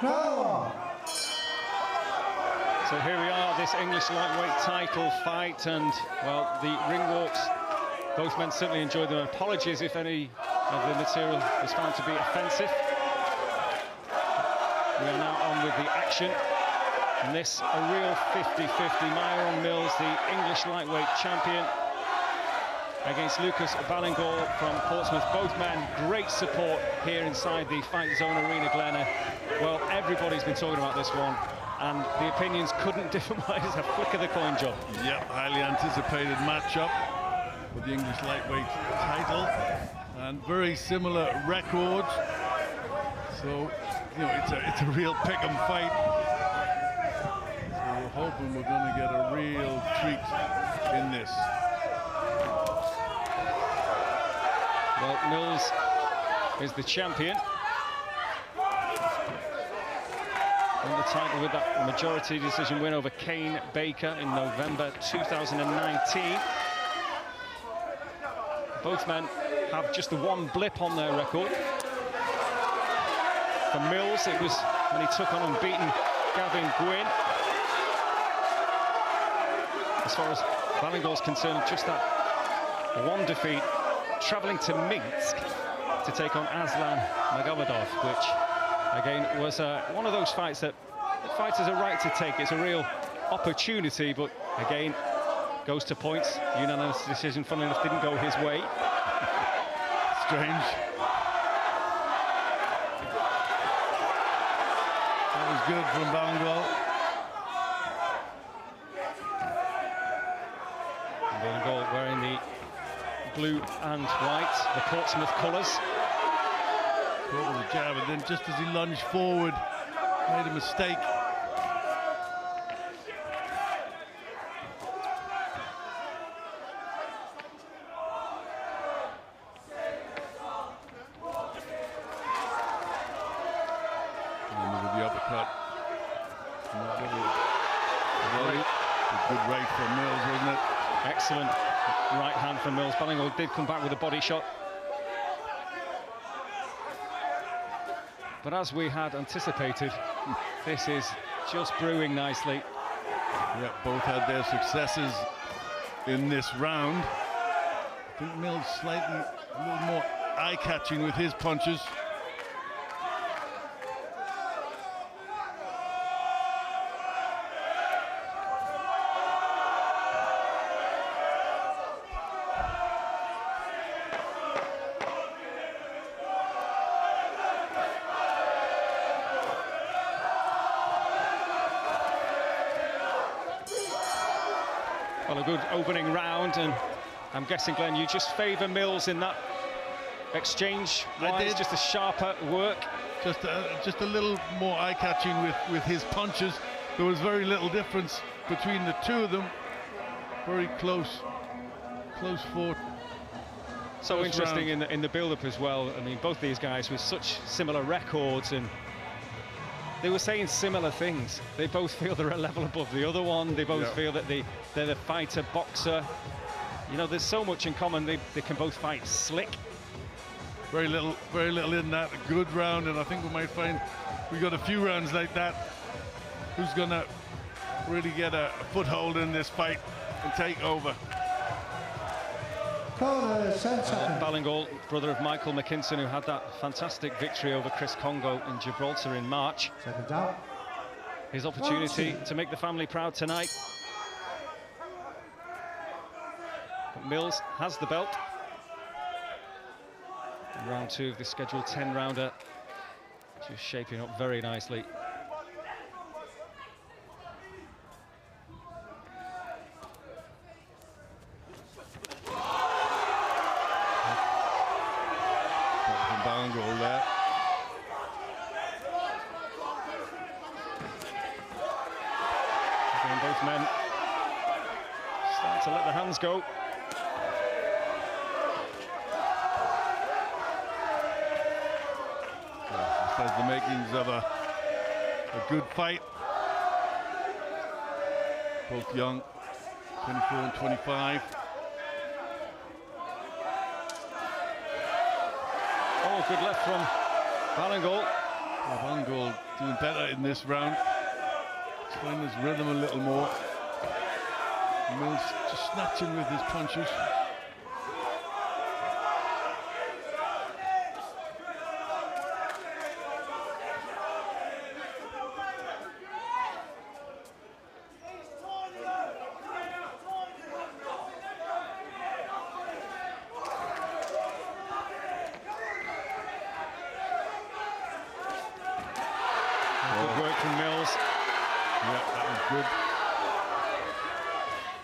So here we are, this English lightweight title fight, and well, the ring walks, both men certainly enjoyed them. Apologies if any of the material was found to be offensive. We are now on with the action, and this a real 50-50. Myron Mills, the English lightweight champion, against Lucas Ballingall from Portsmouth. Both men, great support here inside the Fight Zone Arena, Glenna. Well, everybody's been talking about this one, and the opinions couldn't differ more. It's a flick of the coin job. Yep, highly anticipated matchup for the English lightweight title, and very similar records. So, you know, it's a real pick 'em fight. So we're hoping we're going to get a real treat in this. Well, Mills is the champion. Won the title with that majority decision win over Kane Baker in November 2019. Both men have just the one blip on their record. For Mills, it was when he took on unbeaten Gavin Gwynn. As far as Ballingall's concerned, just that one defeat, travelling to Minsk to take on Aslan Magomedov, which again was one of those fights that the fighters are right to take. It's a real opportunity, but again goes to points. Unanimous decision, funnily enough, didn't go his way. Strange. That was good from Ballingall. Ballingall wearing the blue and white, the Portsmouth colours. Caught with a jab, and then just as he lunged forward, made a mistake. And with the uppercut. A good right from Mills, wasn't it? Excellent right hand from Mills. Ballingall did come back with a body shot. But as we had anticipated, this is just brewing nicely. Yeah, both had their successes in this round. I think Mills slightly a little more eye-catching with his punches. Well, a good opening round, and I'm guessing, Glenn, you just favour Mills in that exchange. I did. Just a sharper work. Just a little more eye-catching with his punches. There was very little difference between the two of them. Very close fought. So interesting in the build-up as well. I mean, both these guys with such similar records, and they were saying similar things. They both feel they're a level above the other one. They both feel that they're the fighter, boxer. You know, there's so much in common. They can both fight slick. Very little in that. A good round, and I think we might find we got a few rounds like that. Who's gonna really get a foothold in this fight and take over? Ballingall, brother of Michael McKinson, who had that fantastic victory over Chris Congo in Gibraltar in March. His opportunity to make the family proud tonight. But Mills has the belt. And round two of the scheduled 10-rounder, just shaping up very nicely. Ballingall there. Again, both men start to let the hands go. This has the makings of a good fight. Both young, 24 and 25. Oh, good left from Ballingall. Ballingall doing better in this round. He's finding his rhythm a little more. Mills just snatching with his punches. Good work from Mills. Yeah, that was good.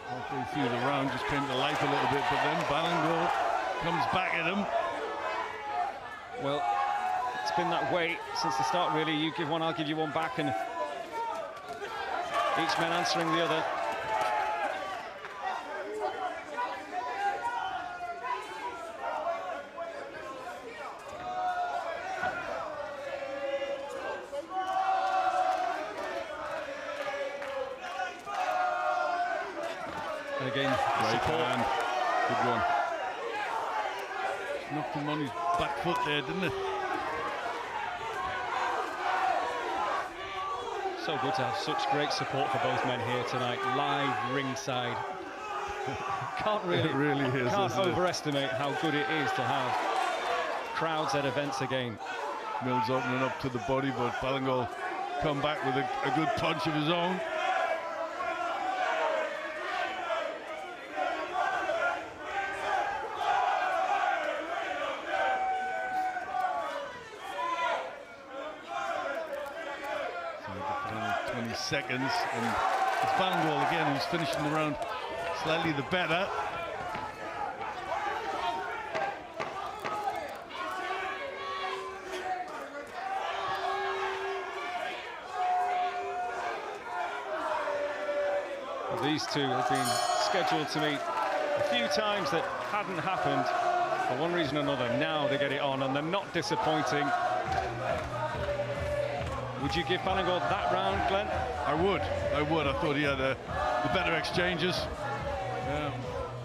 Halfway through the round, just came to life a little bit, but then Ballingall comes back at him. Well, it's been that way since the start, really. You give one, I'll give you one back, and each man answering the other. And again, Right hand. Good one. Knocked him on his back foot there, didn't it? so good to have such great support for both men here tonight, live ringside. Can't really, it really is, can't overestimate how good it is to have crowds at events again. Mills opening up to the body, but Ballingall come back with a good punch of his own. So the final 20 seconds, and it's Ballingall again who's finishing the round slightly the better. These two have been scheduled to meet a few times that hadn't happened for one reason or another. Now they get it on, and they're not disappointing. Would you give Ballingall that round, Glenn? I would. I thought he had the better exchanges.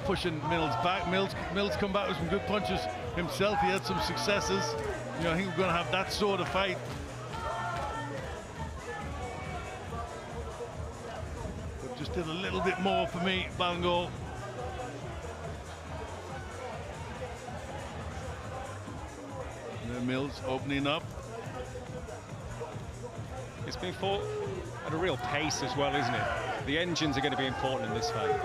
Pushing Mills back. Mills come back with some good punches himself. He had some successes. You know, I think we're going to have that sort of fight. But just did a little bit more for me, Ballingall. And then Mills opening up. It's been fought at a real pace as well, isn't it? The engines are going to be important in this fight.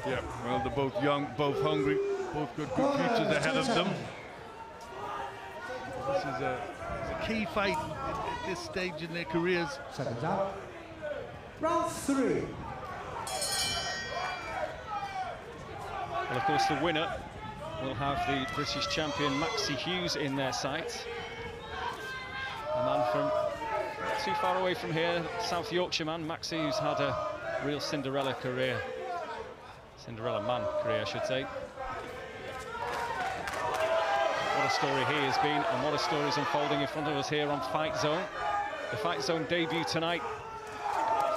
Yeah, well, they're both young, both hungry, both good futures ahead of them. This is a key fight at this stage in their careers. Seconds out. Round 3. Well, of course, the winner will have the British champion Maxi Hughes in their sights. A man from not too far away from here, South Yorkshire man, Maxi, who's had a real Cinderella career. Cinderella man career, I should say. What a story he has been, and what a story is unfolding in front of us here on Fight Zone. The Fight Zone debut tonight.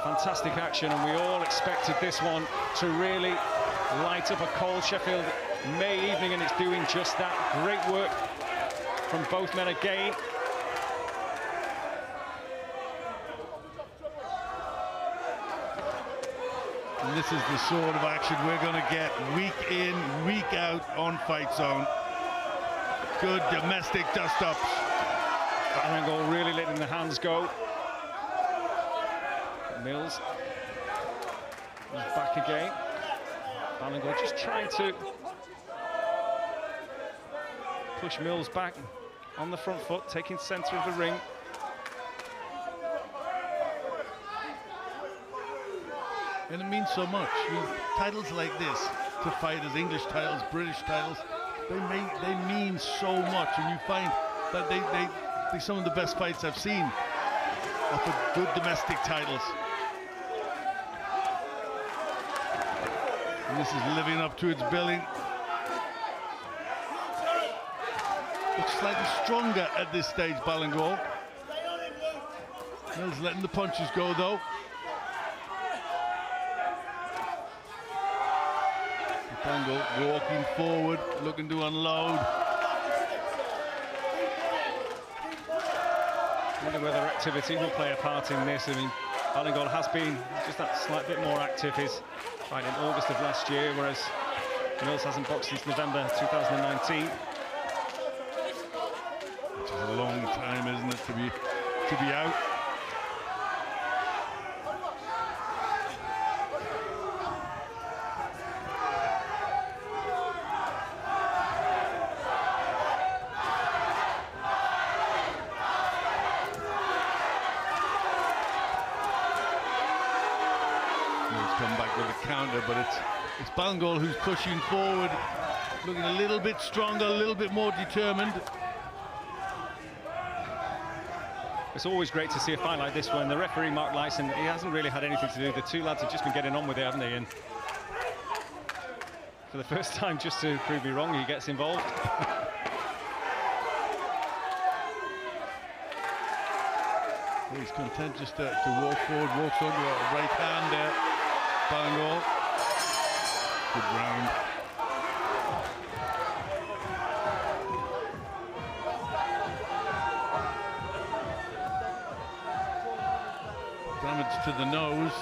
Fantastic action, and we all expected this one to really light up a cold Sheffield May evening, and it's doing just that. Great work from both men again. And this is the sort of action we're going to get week in, week out on Fight Zone. Good domestic dust-ups. Ballingall really letting the hands go. Mills is back again. Ballingall just trying to push Mills back on the front foot, taking centre of the ring. And it means so much. You know, titles like this, to fight as English titles, British titles, they mean so much. And you find that they're some of the best fights I've seen of the good domestic titles. And this is living up to its billing. Looks slightly stronger at this stage, Ballingall. Mills letting the punches go, though. Ballingall walking forward, looking to unload. I wonder whether activity will play a part in this. I mean, Ballingall has been just that slight bit more active. His fight in August of last year, whereas Mills hasn't boxed since November 2019. Which is a long time, isn't it, to be out. Come back with a counter, but it's Ballingall who's pushing forward, looking a little bit stronger, a little bit more determined. It's always great to see a fight like this when the referee, Mark Lyson, he hasn't really had anything to do. The two lads have just been getting on with it, haven't they? And for the first time, just to prove me wrong, he gets involved. He's content just to walk forward, walks under a right hand there. Ballingall. Good round. Damage to the nose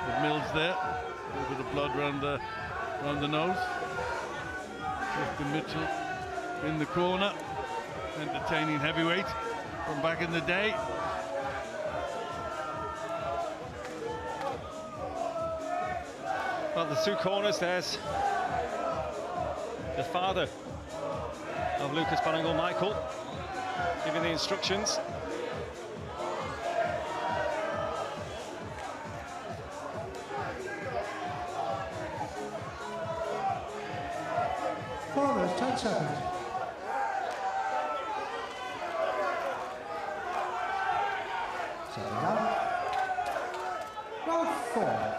with Mills there. A little bit of blood around the nose. Clifton Mitchell in the corner. Entertaining heavyweight from back in the day. Well, the two corners, there's the father of Lucas Ballingall, Michael, giving the instructions. Corners, 10 seconds. Setting up. Round 4.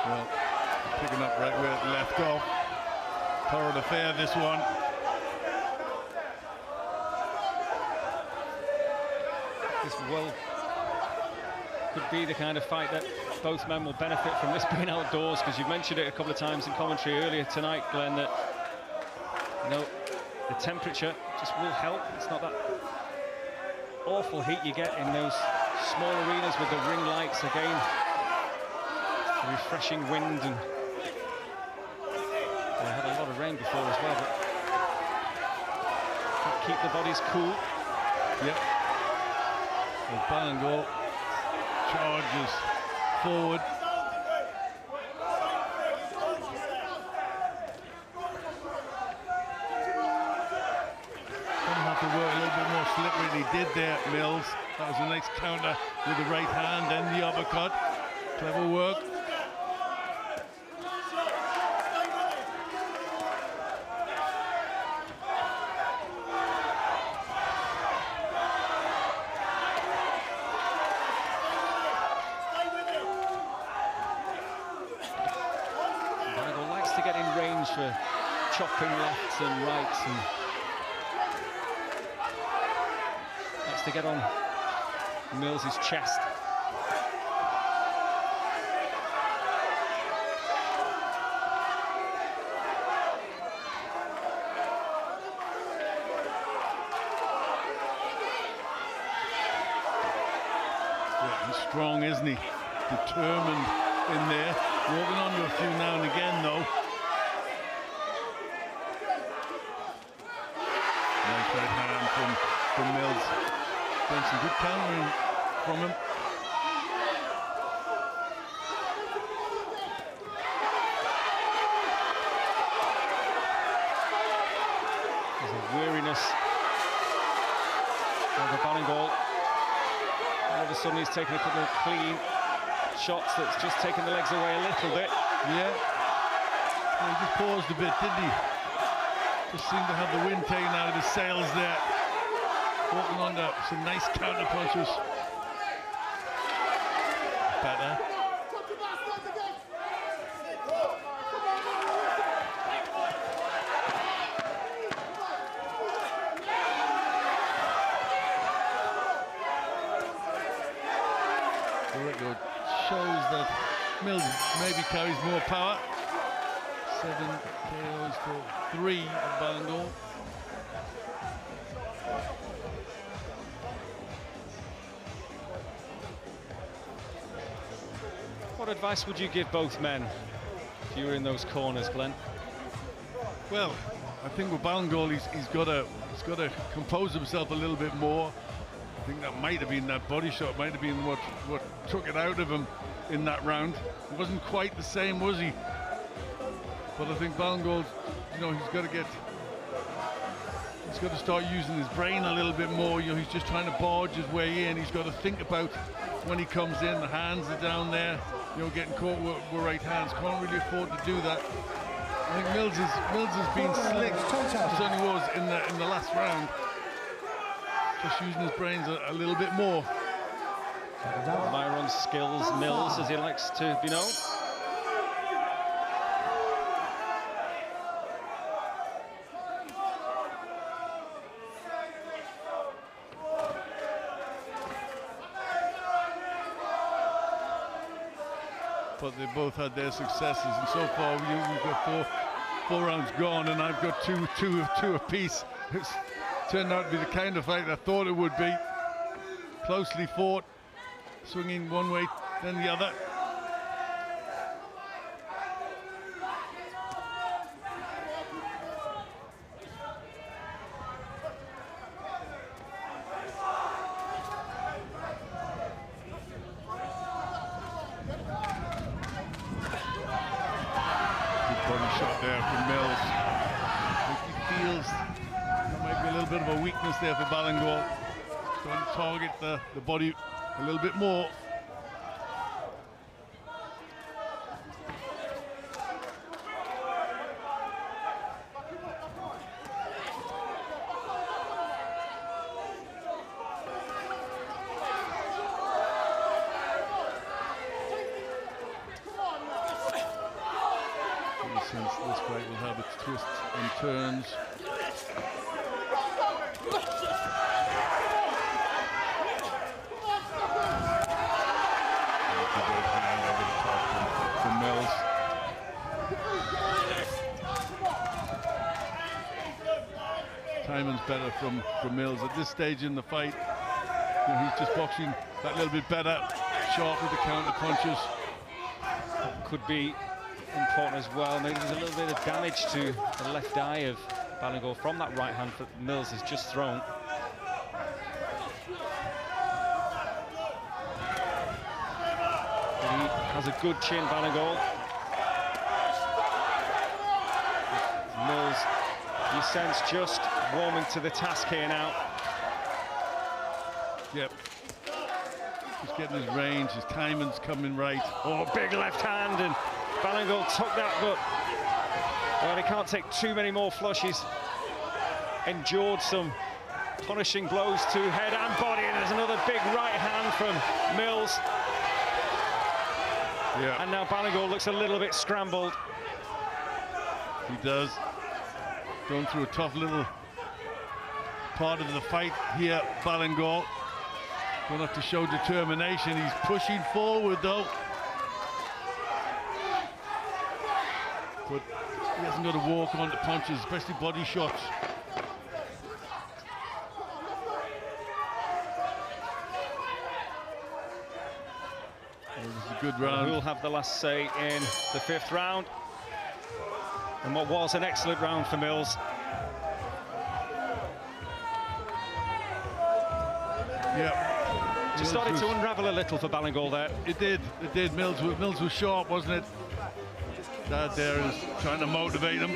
Well, picking up right where it left off. Torrid affair, this one. This well could be the kind of fight that both men will benefit from, this being outdoors, because you've mentioned it a couple of times in commentary earlier tonight, Glenn, that the temperature just will help. It's not that awful heat you get in those small arenas with the ring lights. Again, refreshing wind, and they had a lot of rain before as well, but keep the bodies cool. Yep. Well, Ballingall charges forward. Gonna have to work a little bit more slippery than he did there, Mills. That was a nice counter with the right hand and the uppercut. Clever work. For chopping lefts and rights, and likes to get on Mills's chest. Yeah, he's strong, isn't he? Determined in there. Walking onto a few now and again, though. Nice right hand from Mills. Getting some good countering from him. There's a weariness over Ballingall. All of a sudden he's taken a couple of clean shots that's just taken the legs away a little bit. Yeah. Well, he just paused a bit, didn't he? Just seemed to have the wind taken out of his sails there. Walking under some nice counter punches. Better. though, shows that Mills maybe carries more power. 7 KOs for 3 at Ballingall. What advice would you give both men if you were in those corners, Glenn? Well, I think with Ballingall, he's got to compose himself a little bit more. I think that might have been that body shot, might have been what took it out of him in that round. It wasn't quite the same, was he? But I think Ballingall, you know, he's got to start using his brain a little bit more. You know, he's just trying to barge his way in. He's got to think about when he comes in. The hands are down there, you know, getting caught with right hands. Can't really afford to do that. I think Mills has been slick. He certainly was in the last round. Just using his brains a little bit more. Myron's skills, Mills, as he likes to be known. But they both had their successes, and so far we've got four rounds gone, and I've got two apiece. It's turned out to be the kind of fight I thought it would be. Closely fought, swinging one way then the other. Shot there from Mills. I think he feels there might be a little bit of a weakness there for Ballingall. Trying to target the body a little bit more. Since this fight will have its twists and turns. From Mills. Timing's better from Mills at this stage in the fight. You know, he's just boxing that little bit better, sharp with the counter punches. Could be important as well. Maybe there's a little bit of damage to the left eye of Ballingall from that right hand that Mills has just thrown. But he has a good chin, Ballingall. Mills, you sense, just warming to the task here now. Yep. Just getting his range, his timing's coming right. Oh, big left hand, and Ballingall took that, but well, he can't take too many more flushes. Endured some punishing blows to head and body, and there's another big right hand from Mills. Yeah. And now Ballingall looks a little bit scrambled. He does. Going through a tough little part of the fight here, Ballingall. Going to have to show determination. He's pushing forward though. But he hasn't got to walk on the punches, especially body shots. Well, this is a good round. Who'll have the last say in the 5th round? And what was an excellent round for Mills. Yeah. Just started to unravel a little for Ballingall there. It did. Mills was sharp, wasn't it? Dad there is trying to motivate him.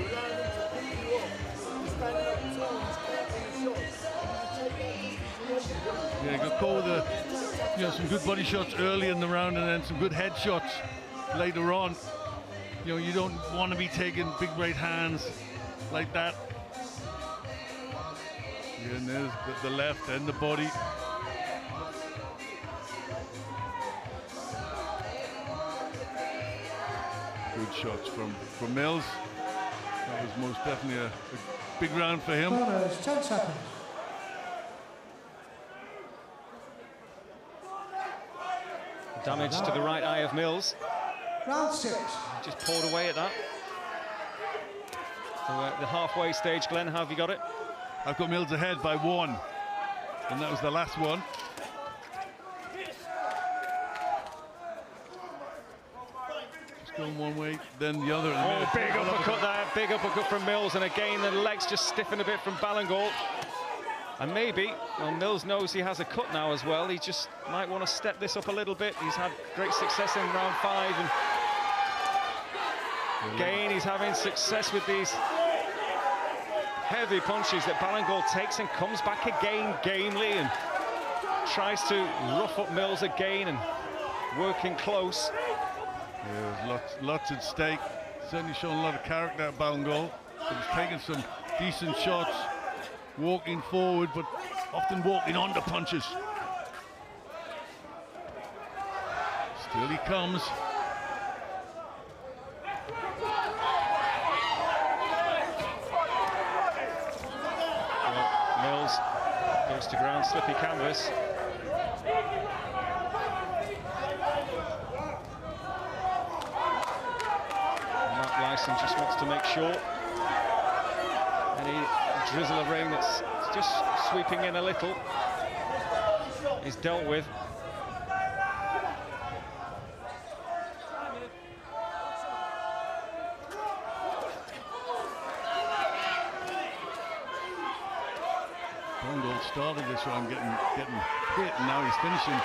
Yeah, got caught with some good body shots early in the round, and then some good head shots later on. You know, you don't want to be taking big right hands like that. Yeah, and there's the left and the body. Good shots from Mills. That was most definitely a big round for him. Corners, 10 seconds. Damage to the right eye of Mills. Round 6. Just poured away at that. So at the halfway stage, Glenn, how have you got it? I've got Mills ahead by 1, and that was the last one. Just going one way, then the other. Oh, big uppercut there, big uppercut from Mills, and again the legs just stiffen a bit from Ballingall. And maybe, well, Mills knows he has a cut now as well. He just might want to step this up a little bit. He's had great success in round 5, and again he's having success with these heavy punches that Ballingall takes and comes back again gamely and tries to rough up Mills again and working close. Yeah, there's lots at stake. Certainly showing a lot of character at Ballingall. He's taking some decent shots, walking forward, but often walking under punches. Still he comes. Mills goes to ground, slippy canvas. Mark Lyson just wants to make sure any drizzle of rain that's just sweeping in a little is dealt with. Ballingall started this round getting hit, and now he's finishing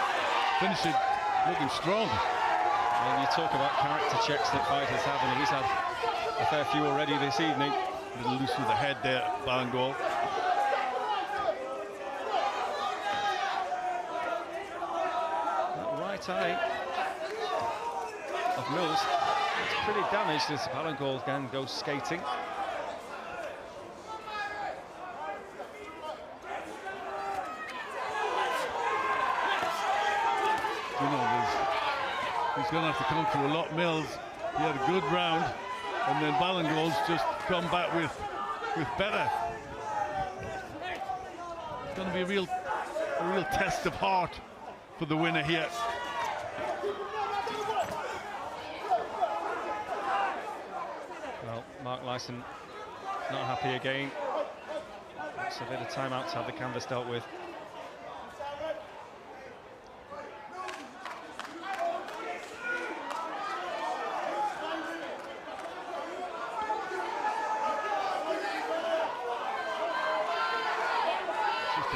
looking strong. And you talk about character checks that fighters have, and he's had a fair few already this evening. A little loose with the head there, Ballingall. That right eye of Mills is pretty damaged as Ballingall again goes skating. You know, he's going to have to come through a lot. Mills, he had a good round, and then Ballingall's just come back with better. It's going to be a real test of heart for the winner here. Well, Mark Lyson not happy again. It's a bit of time out to have the canvas dealt with.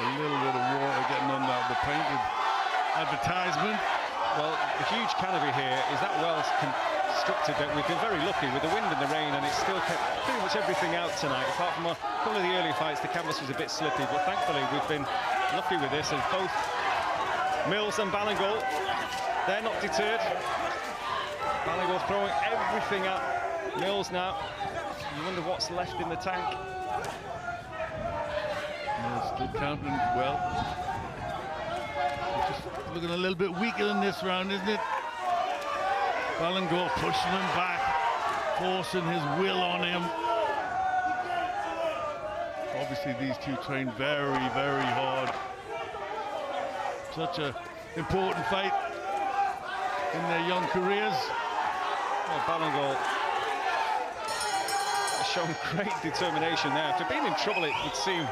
A little bit of water getting on the painted advertisement. Well, the huge canopy here is that well constructed that we've been very lucky with the wind and the rain, and it's still kept pretty much everything out tonight. Apart from a couple of the early fights, the canvas was a bit slippy, but thankfully we've been lucky with this, and both Mills and Ballingall, they're not deterred. Ballingall throwing everything at Mills now. You wonder what's left in the tank. Still counting well. Just looking a little bit weaker than this round, isn't it? Ballingall pushing him back, forcing his will on him. Obviously these two train very, very hard. Such an important fight in their young careers. Well, Ballingall has shown great determination there. After being in trouble, it would seem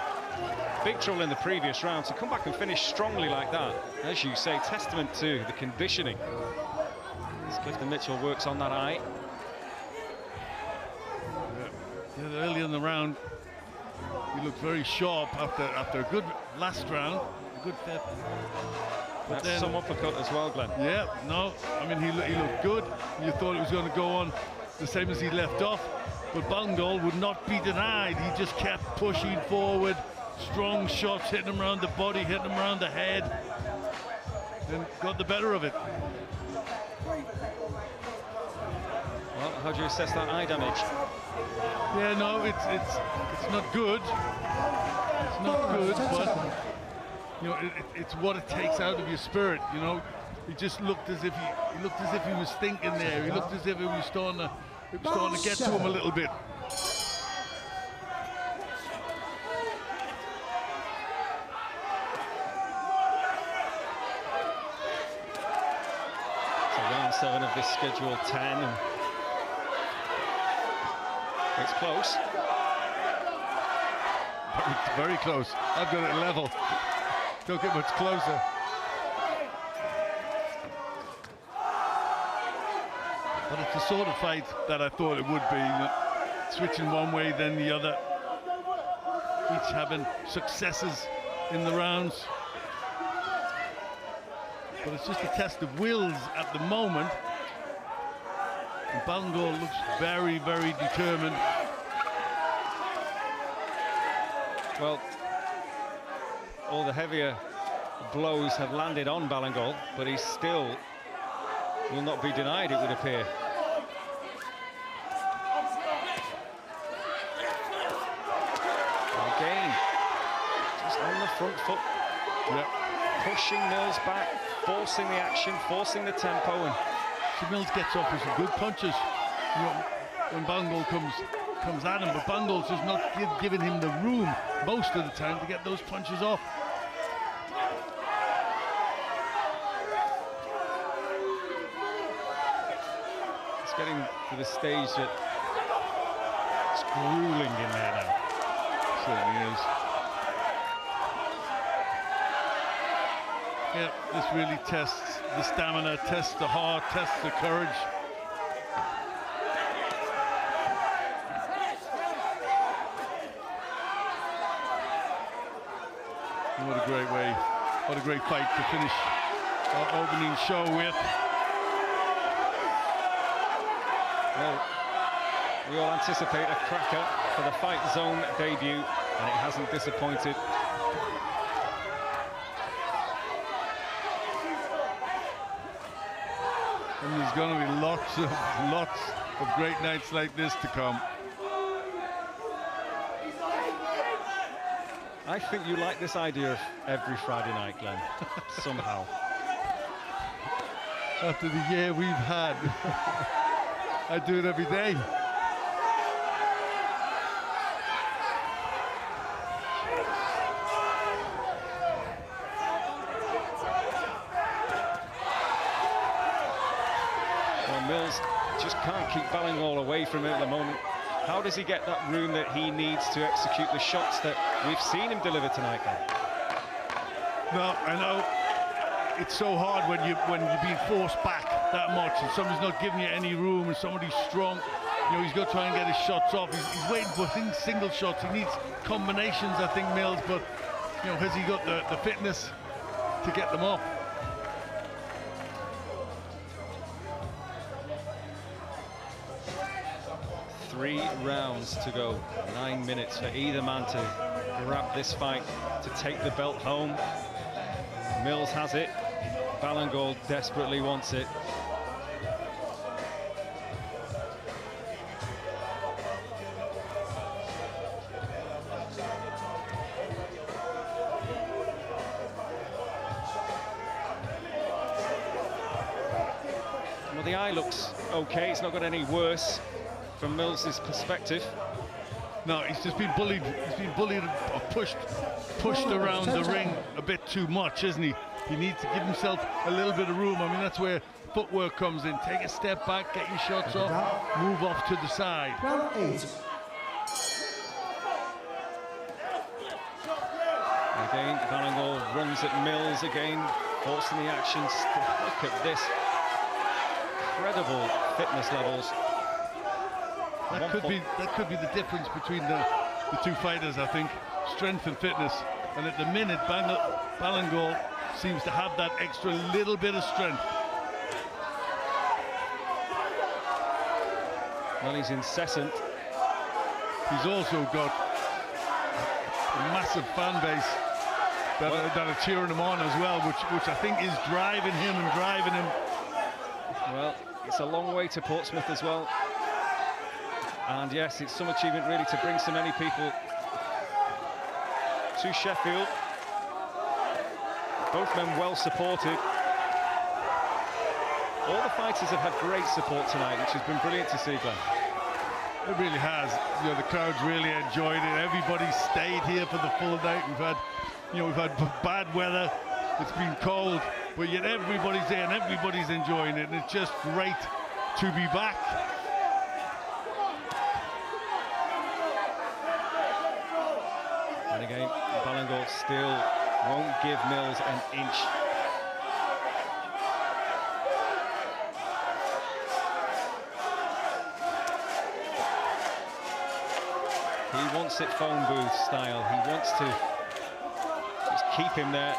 big trouble in the previous round, to come back and finish strongly like that, as you say, testament to the conditioning. As Clifton Mitchell works on that eye. Yeah, early in the round, he looked very sharp after a good last round, a good step. But That's then, some uppercut as well, Glenn. Yeah, no, I mean, he looked good. You thought it was going to go on the same as he left off, but Ballingall would not be denied. He just kept pushing forward. Strong shots, hitting him around the body, hitting him around the head, and got the better of it. Well, how do you assess that eye damage? Yeah, no, it's not good. It's not good, but you know, it's what it takes out of your spirit. You know, he just looked as if he was thinking there. He looked as if it was starting to get to him a little bit. 7 of this scheduled 10. And it's close. Very close. I've got it level. Don't get much closer. But it's the sort of fight that I thought it would be. Switching one way, then the other. Each having successes in the rounds. But it's just a test of wills at the moment. And Ballingall looks very, very determined. Well, all the heavier blows have landed on Ballingall, but he still will not be denied, it would appear. And again, just on the front foot, pushing Mills back, forcing the action, forcing the tempo. And so Mills gets off with some good punches, you know, when Ballingall comes at him, but Ballingall's just not giving him the room most of the time to get those punches off. It's getting to the stage that it's grueling in there now. Certainly is. Yeah, this really tests the stamina, tests the heart, tests the courage. What a great way, what a great fight to finish our opening show with. Well, we all anticipate a cracker for the Fight Zone debut, and it hasn't disappointed. And there's going to be lots of great nights like this to come. I think you like this idea of every Friday night, Glenn, somehow. After the year we've had, I do it every day. Well, Mills just can't keep Ballingall away from him at the moment. How does he get that room that he needs to execute the shots that we've seen him deliver tonight, then? No, I know it's so hard when you're being forced back that much and somebody's not giving you any room and somebody's strong. You know, he's got to try and get his shots off. He's waiting for single shots. He needs combinations, I think, Mills, but you know, has he got the fitness to get them off? Three rounds to go, 9 minutes for either man to grab this fight, to take the belt home. Mills has it, Ballingall desperately wants it. Well, the eye looks okay, it's not got any worse from Mills's perspective. No, he's just been bullied. He's been bullied or pushed around the ring a bit too much, isn't he? He needs to give himself a little bit of room. I mean, that's where footwork comes in. Take a step back, get your shots off, move off to the side. Round 8. Again, Ballingall runs at Mills again, forcing the action. Look at this. Incredible fitness levels. That could be the difference between the two fighters, I think. Strength and fitness. And at the minute, Ballingall seems to have that extra little bit of strength. Well, he's incessant. He's also got a massive fan base that are cheering him on as well, which I think is driving him and driving him. Well, it's a long way to Portsmouth as well. And yes, it's some achievement really to bring so many people to Sheffield. Both men well supported. All the fighters have had great support tonight, which has been brilliant to see, Glenn. It really has. You know, the crowd's really enjoyed it. Everybody stayed here for the full night. We've had bad weather. It's been cold, but yet everybody's there and everybody's enjoying it, and it's just great to be back. And again, Ballingall still won't give Mills an inch. He wants it phone booth style. He wants to just keep him there.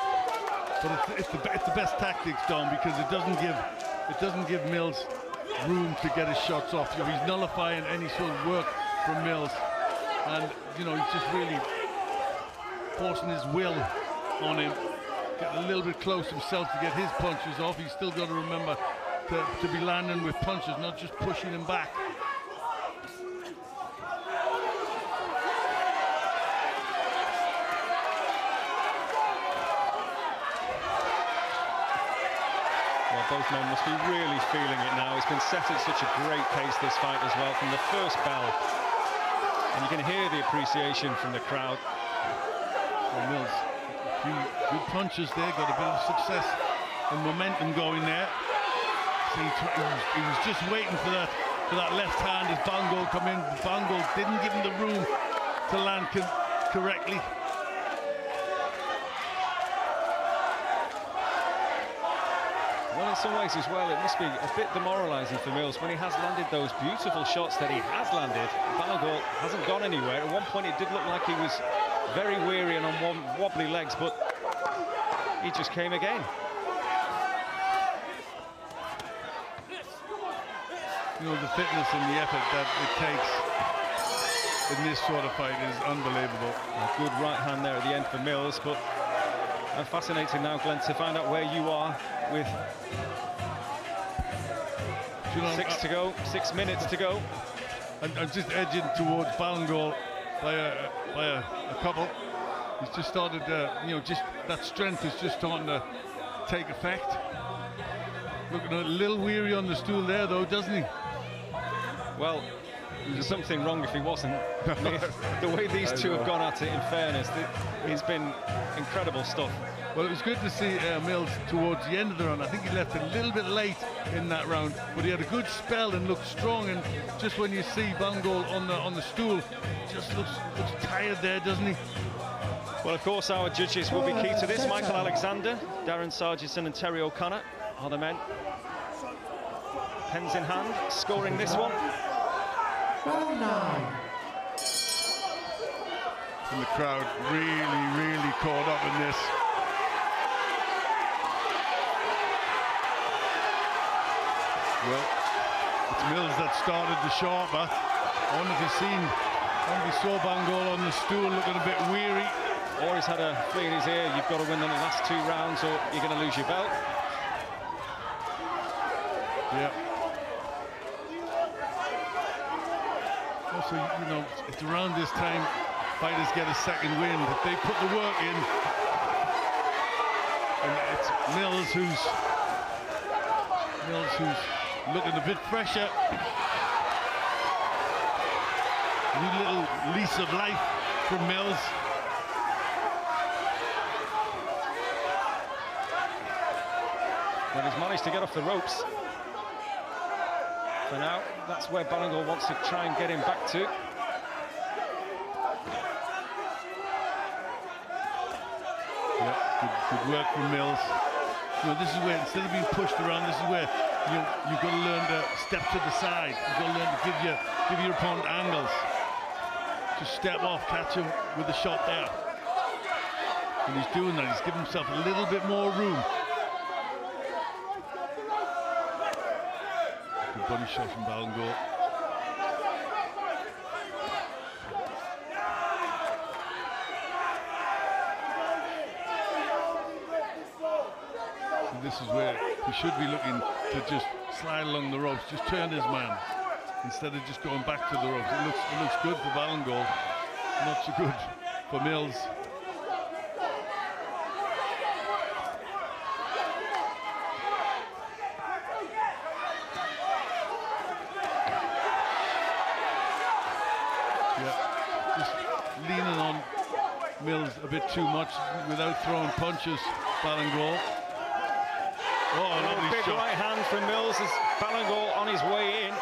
But it's the best tactics, Dom, because it doesn't give Mills room to get his shots off. You know, he's nullifying any sort of work from Mills, and you know, he's just really forcing his will on him, getting a little bit close himself to get his punches off. He's still got to remember to be landing with punches, not just pushing him back. Both men must be really feeling it now. It's been set at such a great pace, this fight, as well, from the first bell. And you can hear the appreciation from the crowd. Well, Mills, a few good punches there, got a bit of success and momentum going there. So he was just waiting for that left hand as Ballingall come in. Ballingall didn't give him the room to land correctly. Well, in some ways as well, it must be a bit demoralising for Mills when he has landed those beautiful shots that he has landed. Ballingall hasn't gone anywhere. At one point, it did look like he was very weary and on wobbly legs, but he just came again. You know, the fitness and the effort that it takes in this sort of fight is unbelievable. A good right hand there at the end for Mills, but fascinating now, Glenn, to find out where you are with 6 minutes to go. I'm just edging towards Ballingall by a couple. He's just started, you know, just that strength is just starting to take effect. Looking a little weary on the stool there, though, doesn't he? Well, there's something wrong if he wasn't. The way these two have gone at it, in fairness, it's been incredible stuff. Well, it was good to see Mills towards the end of the round. I think he left a little bit late in that round, but he had a good spell and looked strong. And just when you see Ballingall on the stool, just looks tired there, doesn't he? Well, of course, our judges will be key to this. Michael Alexander, Darren Sargison and Terry O'Connor are the men. Pens in hand, scoring this one. Round 9. And the crowd really caught up in this. Well, it's Mills that started the sharper. I wonder if he saw Ballingall on the stool looking a bit weary. Or he's had a flea in his ear. You've got to win the last 2 rounds or you're going to lose your belt. Yeah. Also, you know, it's around this time fighters get a second wind. If they put the work in, and it's Mills who's looking a bit fresher. New little lease of life from Mills. Well, he's managed to get off the ropes. For now, that's where Ballingall wants to try and get him back to. Yeah, good work from Mills. You know, this is where, instead of being pushed around, this is where you've got to learn to step to the side. You've got to learn to give your opponent angles. Just step off, catch him with the shot there. And he's doing that. He's giving himself a little bit more room. Good body shot from Ballingall. So this is where he should be looking to just slide along the ropes, just turn his man instead of just going back to the ropes. It looks good for Ballingall, not so good for Mills. Leaning on Mills a bit too much without throwing punches, Ballingall. Oh, lovely big shot. right hand from Mills as Ballingall on his way in.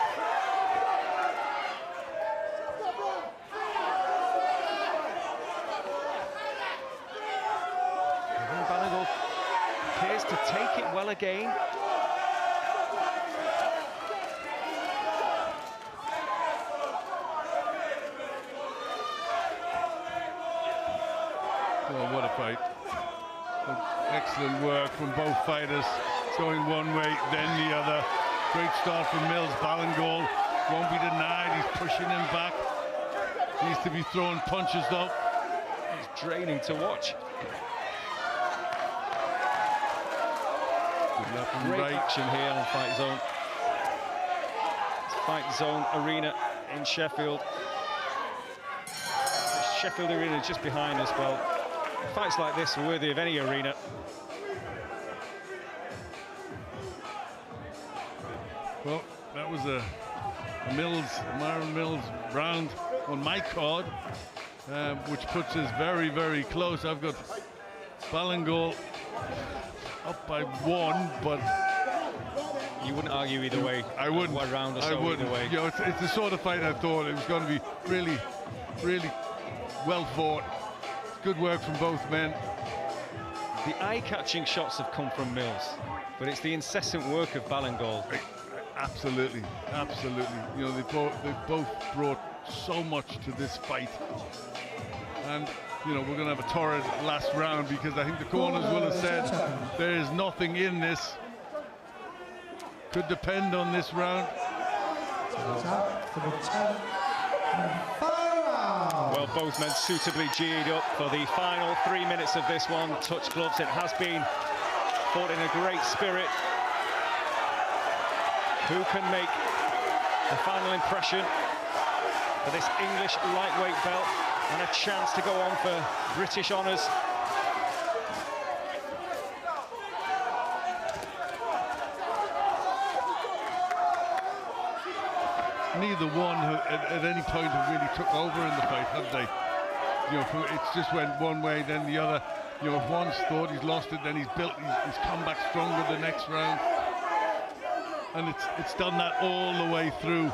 And Ballingall appears to take it well again. Oh, what a fight. Excellent work from both fighters. Going one way, then the other. Great start from Mills. Ballingall won't be denied. He's pushing him back. Needs to be throwing punches though. It's draining to watch. Left and Great right. action here on Fight Zone. It's Fight Zone Arena in Sheffield. The Sheffield Arena is just behind us. Well, fights like this are worthy of any arena. Well, that was a Myron Mills round on my card, which puts us very, very close. I've got Ballingall up by 1, but You wouldn't argue either way. I wouldn't. One round or I so wouldn't. either way. You know, it's the sort of fight I thought it was going to be. Really, really well fought. Good work from both men. The eye-catching shots have come from Mills, but it's the incessant work of Ballingall. Absolutely, absolutely. You know, they both brought so much to this fight, and you know, we're going to have a torrid last round because I think the corners will have said there is nothing in this. Could depend on this round. Well, both men suitably G'd up for the final 3 minutes of this one. Touch gloves, it has been fought in a great spirit. Who can make the final impression for this English lightweight belt and a chance to go on for British honours? Neither one at any point have really took over in the fight, have they? You know, it's just went one way, then the other. You know, if one's thought he's lost it, then he's come back stronger the next round. And it's done that all the way through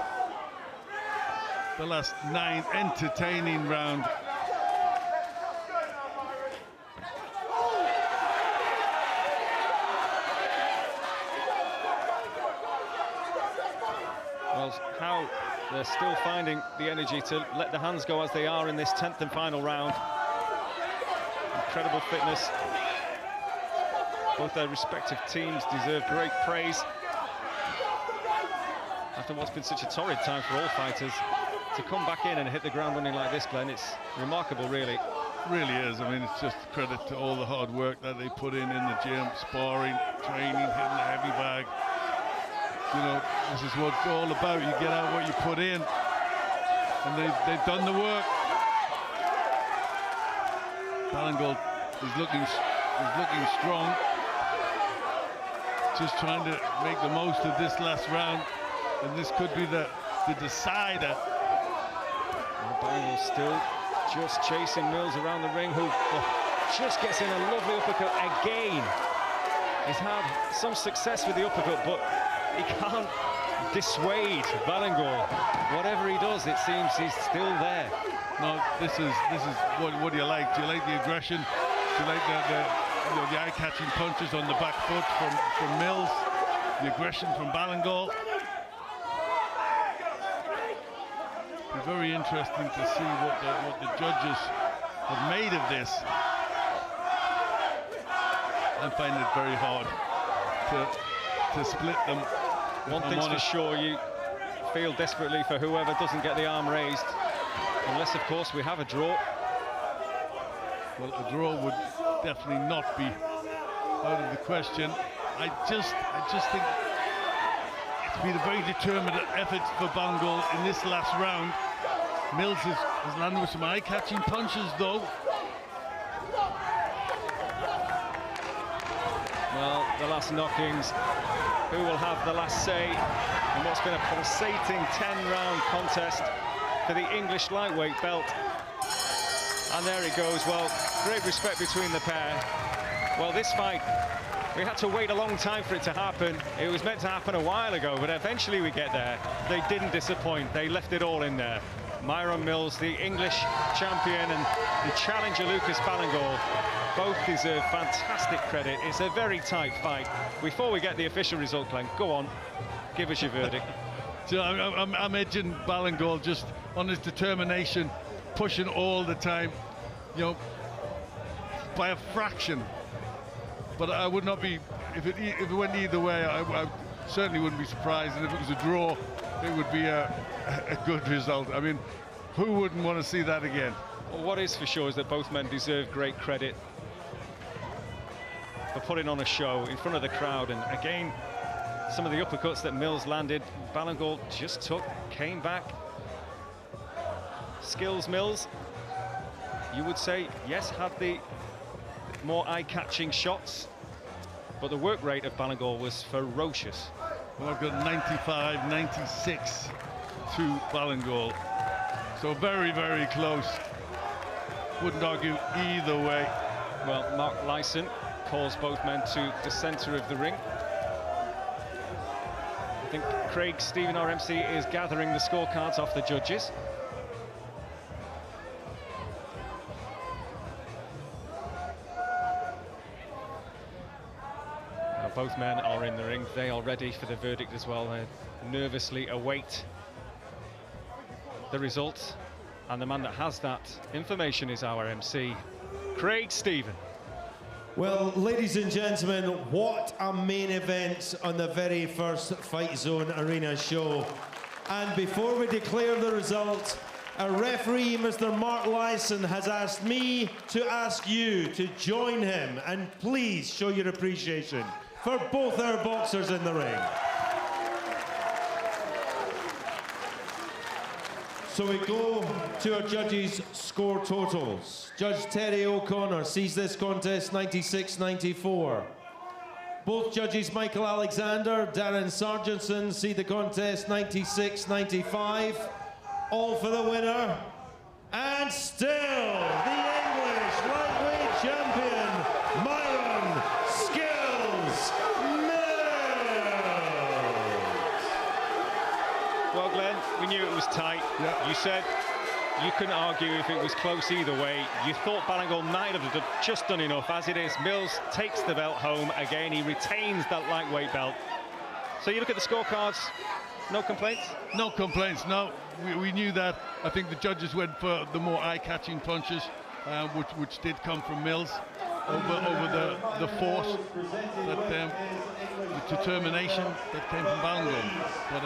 the last 9 entertaining round. Well, how they're still finding the energy to let the hands go as they are in this 10th and final round. Incredible fitness. Both their respective teams deserve great praise. After what's been such a torrid time for all fighters, to come back in and hit the ground running like this, Glenn, it's remarkable, really. Really is. I mean, it's just credit to all the hard work that they put in the gym, sparring, training, hitting the heavy bag. You know, this is what it's all about. You get out what you put in, and they've done the work. Ballingall is looking strong. Just trying to make the most of this last round, and this could be the decider. Ballingall still just chasing Mills around the ring, who just gets in a lovely uppercut again. He's had some success with the uppercut, but he can't dissuade Ballingall. Whatever he does, it seems he's still there. No, this is what do you like? Do you like the aggression? Do you like the eye-catching punches on the back foot from Mills? The aggression from Ballingall. Be very interesting to see what the judges have made of this. I find it very hard to split them. One thing's for sure, you feel desperately for whoever doesn't get the arm raised, unless, of course, we have a draw. Well, a draw would definitely not be out of the question. I just think it's been a very determined effort for Ballingall in this last round. Mills has landed with some eye-catching punches, though. Well, the last knockings. Who will have the last say in what's been a pulsating 10-round contest for the English lightweight belt? And there it goes. Well, great respect between the pair. Well, this fight We had to wait a long time for it to happen. It was meant to happen a while ago, but eventually we get there. They didn't disappoint. They left it all in there. Myron Mills, the English champion, and the challenger Lucas Ballingall, both deserve fantastic credit. It's a very tight fight. Before we get the official result, Glenn, go on, give us your verdict. So I'm edging Ballingall just on his determination, pushing all the time, you know, by a fraction. But I would not be, if it went either way, I certainly wouldn't be surprised. And if it was a draw, it would be a good result. I mean, who wouldn't want to see that again? Well, what is for sure is that both men deserve great credit for putting on a show in front of the crowd. And again, some of the uppercuts that Mills landed, Ballingall just came back. Skills Mills, you would say, yes, had the more eye-catching shots, but the work rate of Ballingall was ferocious. Well, I've got 95, 96 to Ballingall. So very, very close. Wouldn't argue either way. Well, Mark Lyson calls both men to the centre of the ring. I think Craig Stephen, our MC, is gathering the scorecards off the judges. Both men are in the ring. They are ready for the verdict as well. They nervously await the result. And the man that has that information is our MC, Craig Stephen. Well, ladies and gentlemen, what a main event on the very first Fight Zone Arena show. And before we declare the result, our referee, Mr. Mark Lyson, has asked me to ask you to join him and please show your appreciation for both our boxers in the ring. So we go to our judges' score totals. Judge Terry O'Connor sees this contest 96-94. Both judges Michael Alexander, Darren Sargentson see the contest 96-95. All for the winner. And still the English lightweight champion, Myron Well, Glenn, we knew it was tight. Yeah. You said you couldn't argue if it was close either way. You thought Ballingall might have just done enough. As it is, Mills takes the belt home. Again, he retains that lightweight belt. So you look at the scorecards, no complaints? No complaints, no. We knew that. I think the judges went for the more eye-catching punches, which did come from Mills over the force, that, the determination that came from Ballingall. But,